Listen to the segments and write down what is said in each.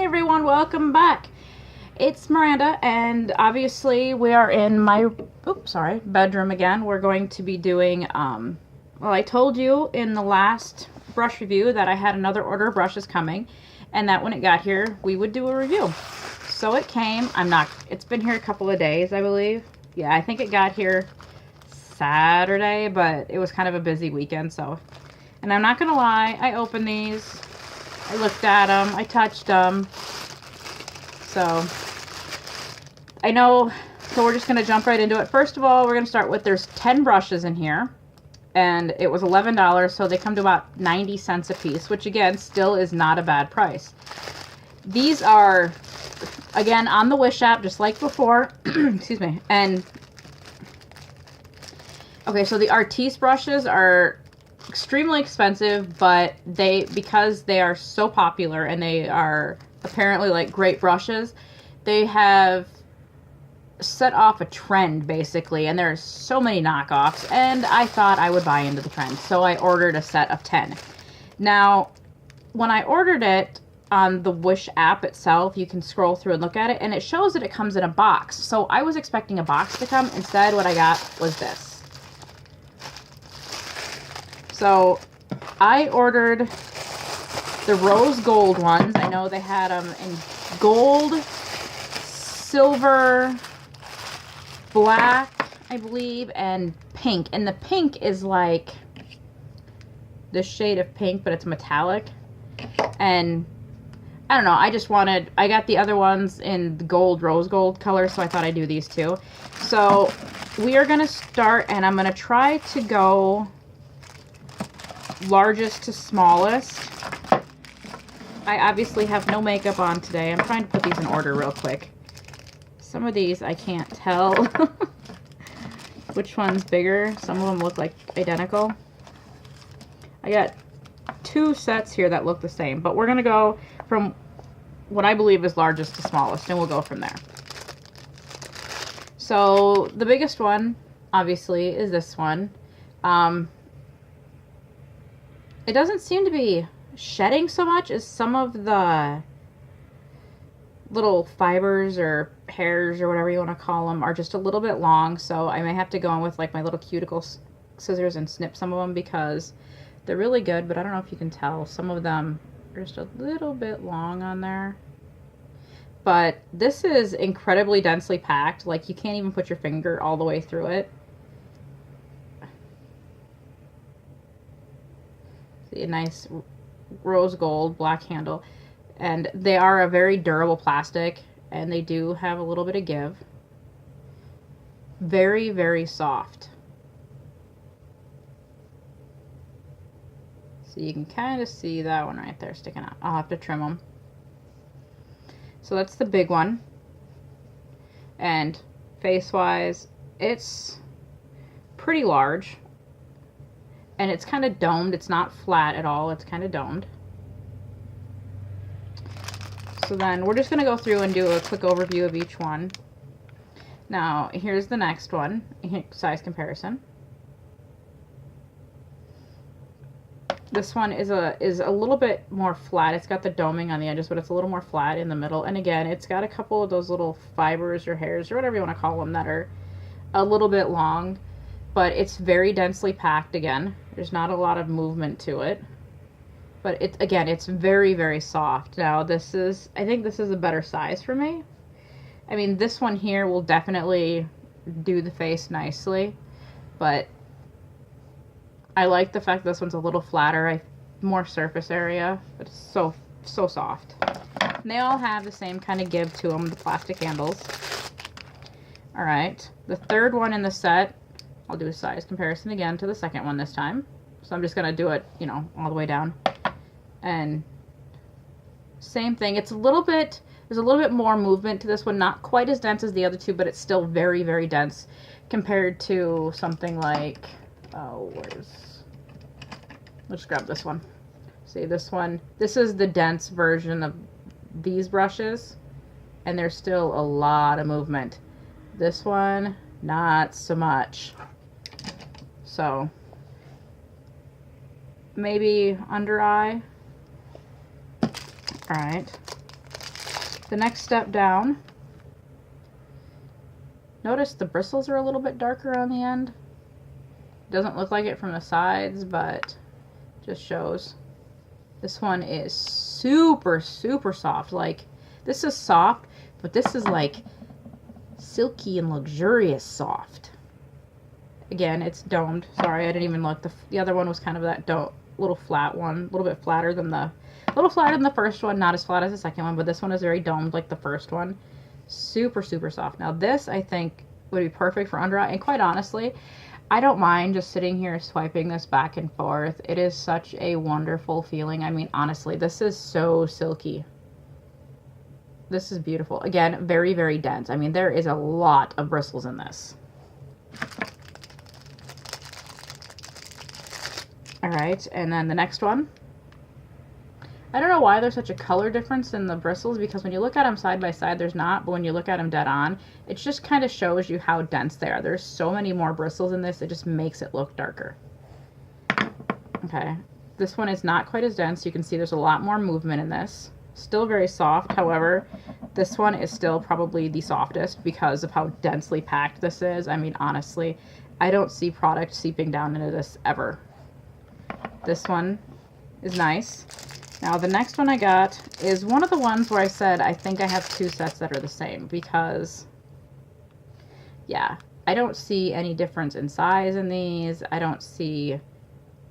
everyone, welcome back. It's Miranda, and obviously we are in my bedroom again. We're going to be doing well, I told you in the last brush review that I had another order of brushes coming, and that when it got here we would do a review. So it came. It's been here a couple of days, I believe. Yeah, I think it got here Saturday, but it was kind of a busy weekend, so. And I'm not gonna lie, I opened these, I looked at them, I touched them. So I know, so we're just gonna jump right into it. First of all, we're gonna start with, there's 10 brushes in here, and it was $11, so they come to about 90 cents a piece, which again, still is not a bad price. These are, again, on the Wish app, just like before. Excuse me. And okay, so the Artiste brushes are extremely expensive, but because they are so popular and they are apparently like great brushes, they have set off a trend basically, and there's so many knockoffs, and I thought I would buy into the trend, so I ordered a set of 10. Now, when I ordered it on the Wish app itself, you can scroll through and look at it, and it shows that it comes in a box. So I was expecting a box to come. Instead, what I got was this. So I ordered the rose gold ones. I know they had them in gold, silver, black, I believe, and pink. And the pink is like this shade of pink, but it's metallic. And I don't know, I got the other ones in the gold, rose gold color, so I thought I'd do these too. So we are going to start, and I'm going to try to go largest to smallest. I obviously have no makeup on today. I'm trying to put these in order real quick. Some of these I can't tell which one's bigger. Some of them look like identical. I got two sets here that look the same, but we're going to go from what I believe is largest to smallest, and we'll go from there. So the biggest one, obviously, is this one. It doesn't seem to be shedding so much as some of the little fibers or hairs or whatever you want to call them are just a little bit long, so I may have to go in with like my little cuticle scissors and snip some of them because they're really good, but I don't know if you can tell. Some of them are just a little bit long on there. But this is incredibly densely packed. Like, you can't even put your finger all the way through it. See, a nice rose gold black handle. And they are a very durable plastic, and they do have a little bit of give. Very, very soft. So you can kind of see that one right there sticking out. I'll have to trim them. So that's the big one. And face-wise, it's pretty large. And it's kind of domed. It's not flat at all. It's kind of domed. So then we're just going to go through and do a quick overview of each one. Now, here's the next one. Size comparison. This one is a little bit more flat. It's got the doming on the edges, but it's a little more flat in the middle. And again, it's got a couple of those little fibers or hairs or whatever you want to call them that are a little bit long. But it's very densely packed again. There's not a lot of movement to it. But it's very, very soft. Now I think this is a better size for me. I mean, this one here will definitely do the face nicely. But I like the fact this one's a little flatter, more surface area, but it's so soft. And they all have the same kind of give to them, the plastic handles. Alright, the third one in the set, I'll do a size comparison again to the second one this time. So I'm just going to do it, all the way down. And same thing, there's a little bit more movement to this one, not quite as dense as the other two, but it's still very, very dense compared to something like, let's grab this one. See, this one, this is the dense version of these brushes, and there's still a lot of movement. This one, not so much. So maybe under eye. All right. The next step down, notice the bristles are a little bit darker on the end. Doesn't look like it from the sides, but just shows. This one is super, super soft. Like, this is soft, but this is like silky and luxurious soft. Again, it's domed. Sorry, I didn't even look. The other one was kind of that little flat one, a little bit flatter than the first one. Not as flat as the second one, but this one is very domed like the first one. Super, super soft. Now this, I think, would be perfect for under eye. And quite honestly, I don't mind just sitting here swiping this back and forth. It is such a wonderful feeling. I mean, honestly, this is so silky. This is beautiful. Again, very, very dense. I mean, there is a lot of bristles in this. All right, and then the next one. I don't know why there's such a color difference in the bristles, because when you look at them side by side, there's not, but when you look at them dead on, it just kind of shows you how dense they are. There's so many more bristles in this, it just makes it look darker. Okay, this one is not quite as dense. You can see there's a lot more movement in this. Still very soft, however, this one is still probably the softest because of how densely packed this is. I mean, honestly, I don't see product seeping down into this ever. This one is nice. Now the next one I got is one of the ones where I said I think I have two sets that are the same, because yeah, I don't see any difference in size in these. I don't see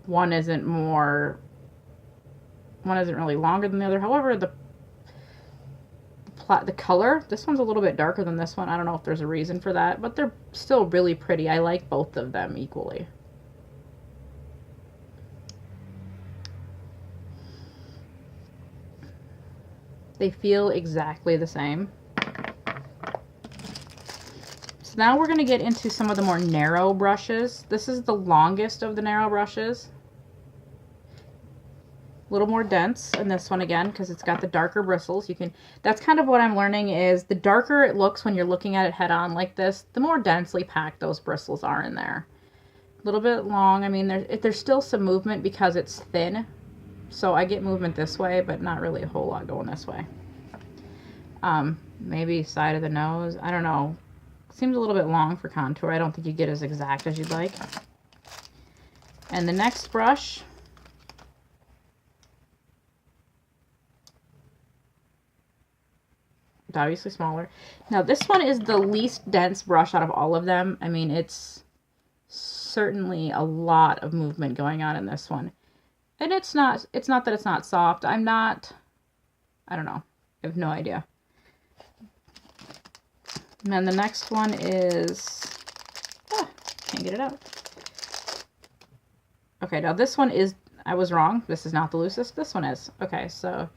one isn't really longer than the other. However, the color, this one's a little bit darker than this one. I don't know if there's a reason for that, but they're still really pretty. I like both of them equally. They feel exactly the same. So now we're going to get into some of the more narrow brushes. This is the longest of the narrow brushes. A little more dense in this one again, because it's got the darker bristles. That's kind of what I'm learning, is the darker it looks when you're looking at it head on like this, the more densely packed those bristles are in there. A little bit long. I mean, there's still some movement because it's thin. So I get movement this way, but not really a whole lot going this way. Maybe side of the nose. I don't know. Seems a little bit long for contour. I don't think you get as exact as you'd like. And the next brush. It's obviously smaller. Now this one is the least dense brush out of all of them. I mean, it's certainly a lot of movement going on in this one. And it's not that it's not soft. I don't know. I have no idea. And then the next one is, can't get it out. Okay, now this one is, I was wrong. This is not the loosest. This one is. Okay, so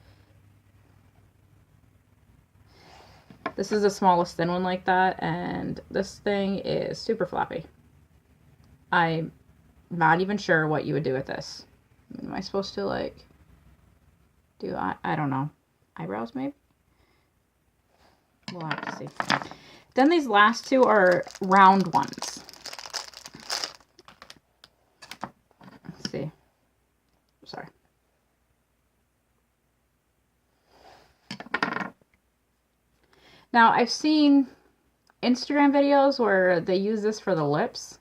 this is the smallest thin one like that, and this thing is super floppy. I'm not even sure what you would do with this. Am I supposed to, like, do, I don't know, eyebrows maybe? We'll have to see. Then these last two are round ones. Let's see. Sorry. Now, I've seen Instagram videos where they use this for the lips.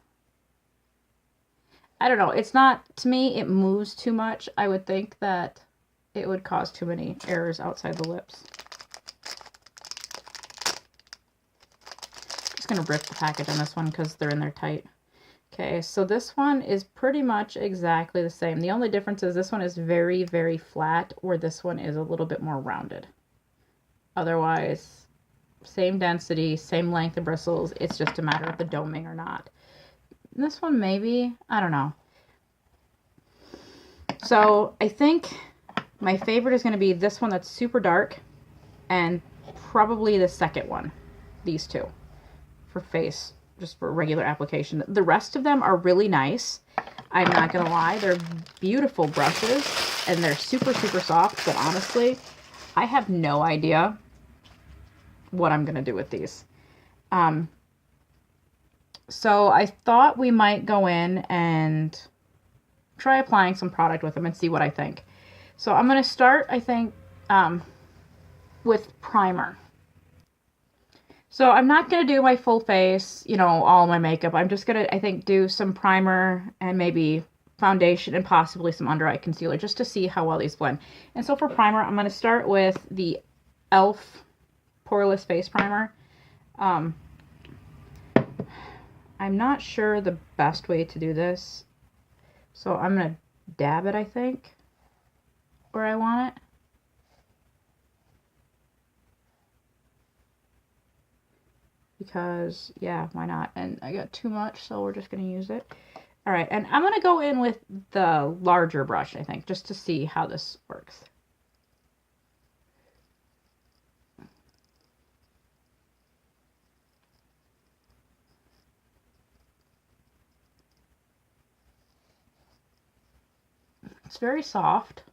I don't know. It's not, to me, it moves too much. I would think that it would cause too many errors outside the lips. Just going to rip the package on this one because they're in there tight. Okay, so this one is pretty much exactly the same. The only difference is this one is very, very flat, where this one is a little bit more rounded. Otherwise, same density, same length of bristles. It's just a matter of the doming or not. This one maybe, I don't know. So I think my favorite is going to be this one that's super dark, and probably the second one, these two, for face, just for regular application. The rest of them are really nice. I'm not going to lie, they're beautiful brushes, and they're super, super soft, but honestly, I have no idea what I'm going to do with these. So I thought we might go in and try applying some product with them and see what I think. So I'm going to start, I think, with with primer. So I'm not going to do my full face, you know, all my makeup. I'm just going to, I think, do some primer and maybe foundation and possibly some under eye concealer just to see how well these blend. And so for primer, I'm going to start with the e.l.f. Poreless Face Primer. I'm not sure the best way to do this, so I'm going to dab it, I think, where I want it. Because, yeah, why not? And I got too much, so we're just going to use it. All right, and I'm going to go in with the larger brush, I think, just to see how this works. It's very soft,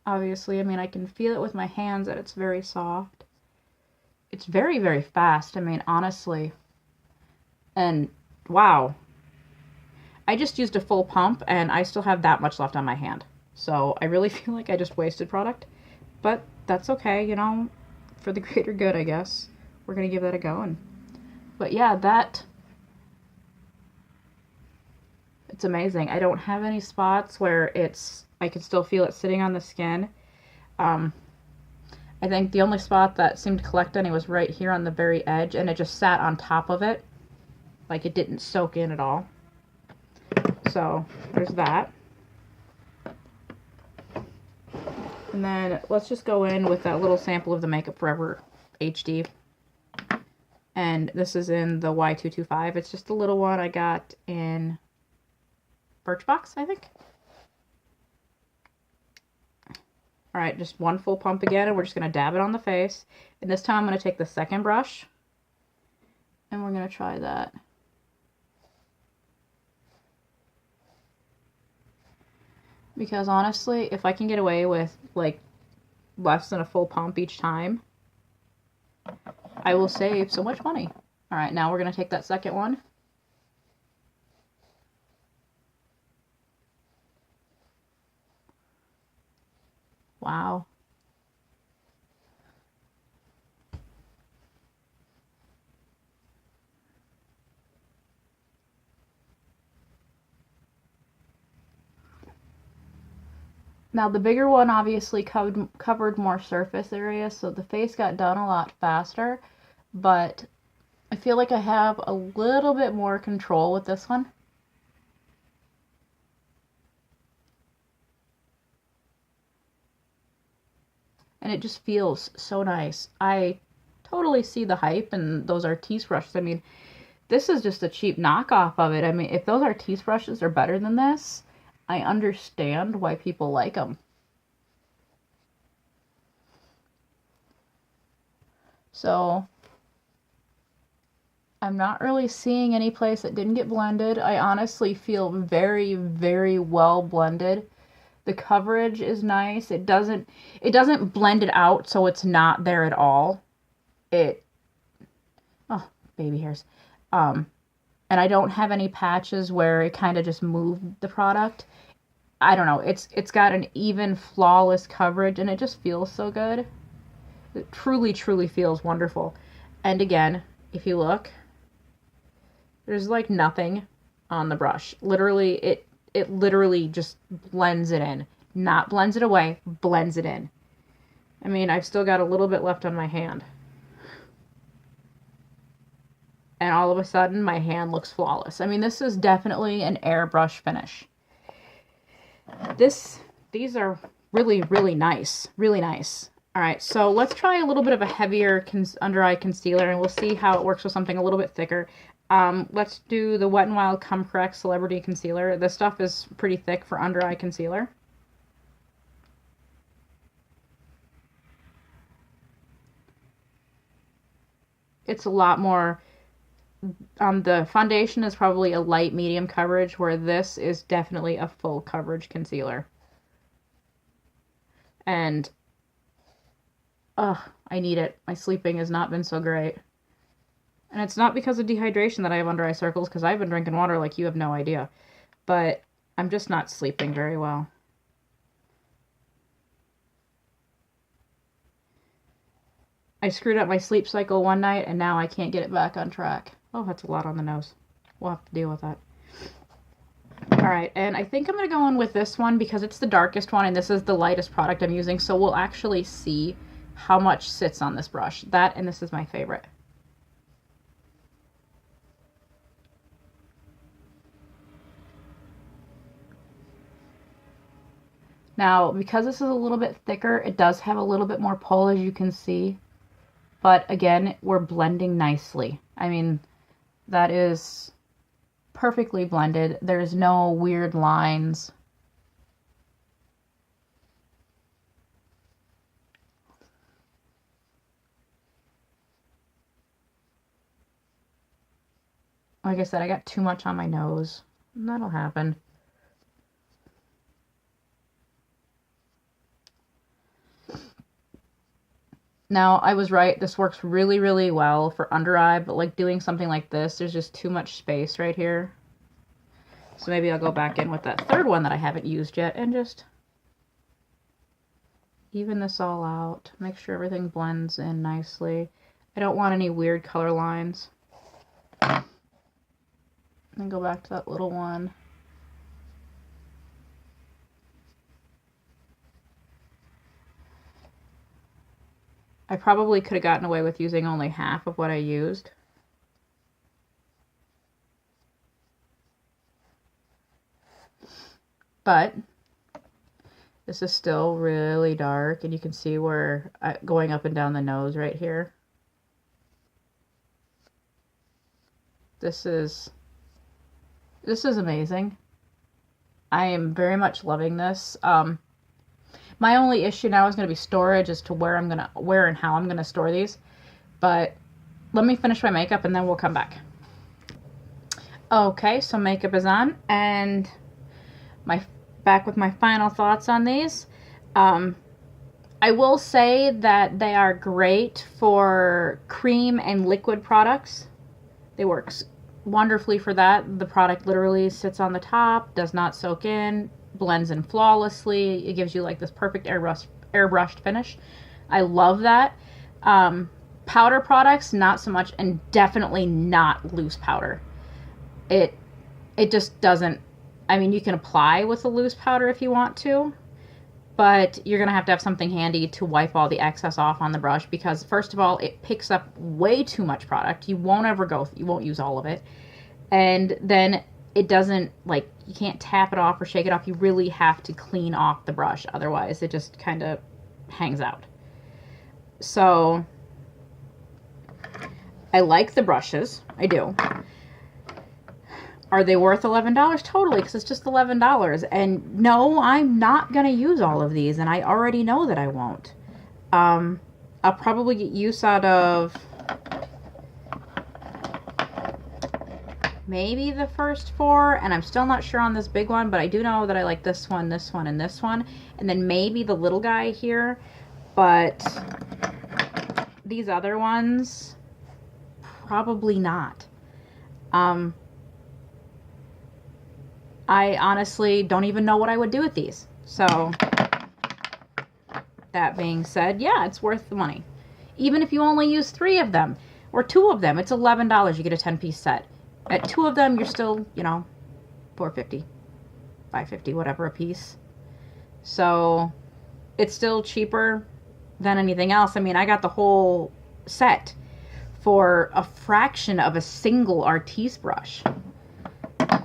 obviously. I mean, I can feel it with my hands that it's very soft. It's very, very fast, I mean, honestly. And, wow. I just used a full pump, and I still have that much left on my hand. So, I really feel like I just wasted product. But, that's okay, you know, for the greater good, I guess. We're going to give that a go. But, yeah, it's amazing. I don't have any spots where I can still feel it sitting on the skin. I think the only spot that seemed to collect any was right here on the very edge, and it just sat on top of it. Like it didn't soak in at all. So, there's that. And then let's just go in with that little sample of the Makeup Forever HD. And this is in the Y225. It's just a little one I got in Birchbox, I think. Alright, just one full pump again, and we're just going to dab it on the face. And this time I'm going to take the second brush, and we're going to try that. Because honestly, if I can get away with, like, less than a full pump each time, I will save so much money. Alright, now we're going to take that second one. Wow. Now the bigger one obviously covered more surface area, so the face got done a lot faster, but I feel like I have a little bit more control with this one. And it just feels so nice. I totally see the hype and those Artis brushes. I mean, this is just a cheap knockoff of it. I mean, if those Artis brushes are better than this, I understand why people like them. So, I'm not really seeing any place that didn't get blended. I honestly feel very, very well blended. The coverage is nice. It doesn't blend it out so it's not there at all. Oh, baby hairs. And I don't have any patches where it kind of just moved the product. I don't know. It's got an even flawless coverage, and it just feels so good. It truly, truly feels wonderful. And again, if you look, there's like nothing on the brush. Literally, it literally just blends it in. Not blends it away, blends it in. I mean, I've still got a little bit left on my hand. And all of a sudden, my hand looks flawless. I mean, this is definitely an airbrush finish. These are really, really nice. Really nice. Alright, so let's try a little bit of a heavier under eye concealer, and we'll see how it works with something a little bit thicker. Let's do the Wet n Wild Come Correct Celebrity Concealer. This stuff is pretty thick for under eye concealer. It's a lot more, the foundation is probably a light medium coverage, where this is definitely a full coverage concealer. And, I need it. My sleeping has not been so great. And it's not because of dehydration that I have under eye circles, because I've been drinking water like you have no idea. But I'm just not sleeping very well. I screwed up my sleep cycle one night and now I can't get it back on track. Oh, that's a lot on the nose. We'll have to deal with that. Alright, and I think I'm going to go in with this one because it's the darkest one and this is the lightest product I'm using, so we'll actually see how much sits on this brush. That, and this is my favorite. Now, because this is a little bit thicker, it does have a little bit more pull, as you can see. But again, we're blending nicely. I mean, that is perfectly blended. There's no weird lines. Like I said, I got too much on my nose. That'll happen. Now, I was right. This works really, really well for under eye, but like doing something like this, there's just too much space right here. So maybe I'll go back in with that third one that I haven't used yet and just even this all out. Make sure everything blends in nicely. I don't want any weird color lines. Then go back to that little one. I probably could have gotten away with using only half of what I used. But this is still really dark, and you can see where going up and down the nose right here. This is amazing. I am very much loving this. My only issue now is going to be storage as to where and how I'm gonna store these. But let me finish my makeup and then we'll come back. Okay, so makeup is on, and back with my final thoughts on these. I will say that they are great for cream and liquid products. They work wonderfully for that. The product literally sits on the top, does not soak in, blends in flawlessly. It gives you like this perfect airbrushed finish. I love that. Powder products, not so much, and definitely not loose powder. It just doesn't. I mean, you can apply with a loose powder if you want to, but you're gonna have to have something handy to wipe all the excess off on the brush, because first of all, it picks up way too much product. You won't use all of it, and then it doesn't, like, you can't tap it off or shake it off. You really have to clean off the brush, otherwise it just kind of hangs out. So I like the brushes, I do. Are they worth $11? Totally, because it's just $11. And no, I'm not going to use all of these, and I already know that I won't. I'll probably get use out of maybe the first 4, and I'm still not sure on this big one, but I do know that I like this one, and this one, and then maybe the little guy here, but these other ones, probably not. I honestly don't even know what I would do with these. So, that being said, yeah, it's worth the money. Even if you only use 3 of them, or 2 of them, it's $11. You get a 10-piece set. At 2 of them, you're still, you know, $4.50, $5.50, whatever a piece. So, it's still cheaper than anything else. I mean, I got the whole set for a fraction of a single Artiste brush.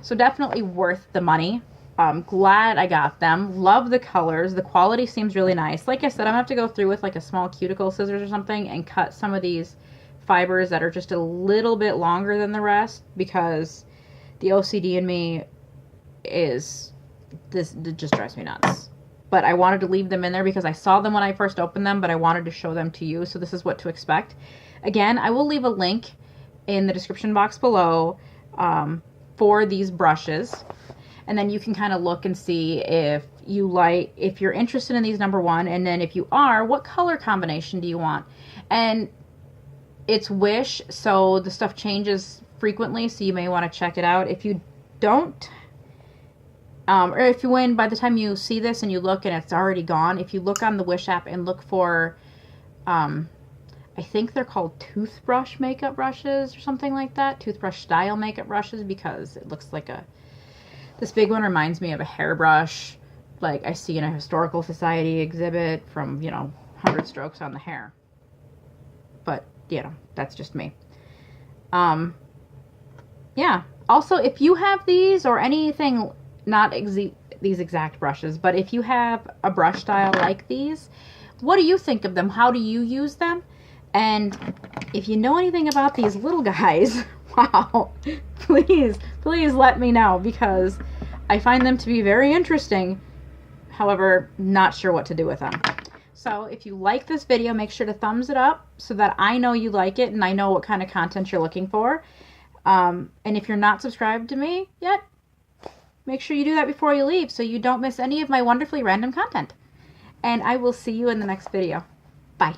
So definitely worth the money. I'm glad I got them. Love the colors. The quality seems really nice. Like I said, I'm going to have to go through with like a small cuticle scissors or something and cut some of these fibers that are just a little bit longer than the rest, because the OCD in me is, it just drives me nuts. But I wanted to leave them in there because I saw them when I first opened them, but I wanted to show them to you. So this is what to expect. Again, I will leave a link in the description box below for these brushes, and then you can kind of look and see if you're interested in these, number one, and then if you are, what color combination do you want? And it's Wish, so the stuff changes frequently, so you may want to check it out. If you don't, or if you win, by the time you see this and you look and it's already gone, if you look on the Wish app and look for I think they're called toothbrush makeup brushes or something like that. Toothbrush style makeup brushes, because it looks like this big one reminds me of a hairbrush like I see in a historical society exhibit from, 100 strokes on the hair. But, that's just me. Yeah. Also, if you have these or anything, not these exact brushes, but if you have a brush style like these, what do you think of them? How do you use them? And if you know anything about these little guys, wow, please let me know, because I find them to be very interesting. However, not sure what to do with them. So if you like this video, make sure to thumbs it up so that I know you like it and I know what kind of content you're looking for. And if you're not subscribed to me yet, make sure you do that before you leave so you don't miss any of my wonderfully random content. And I will see you in the next video. Bye.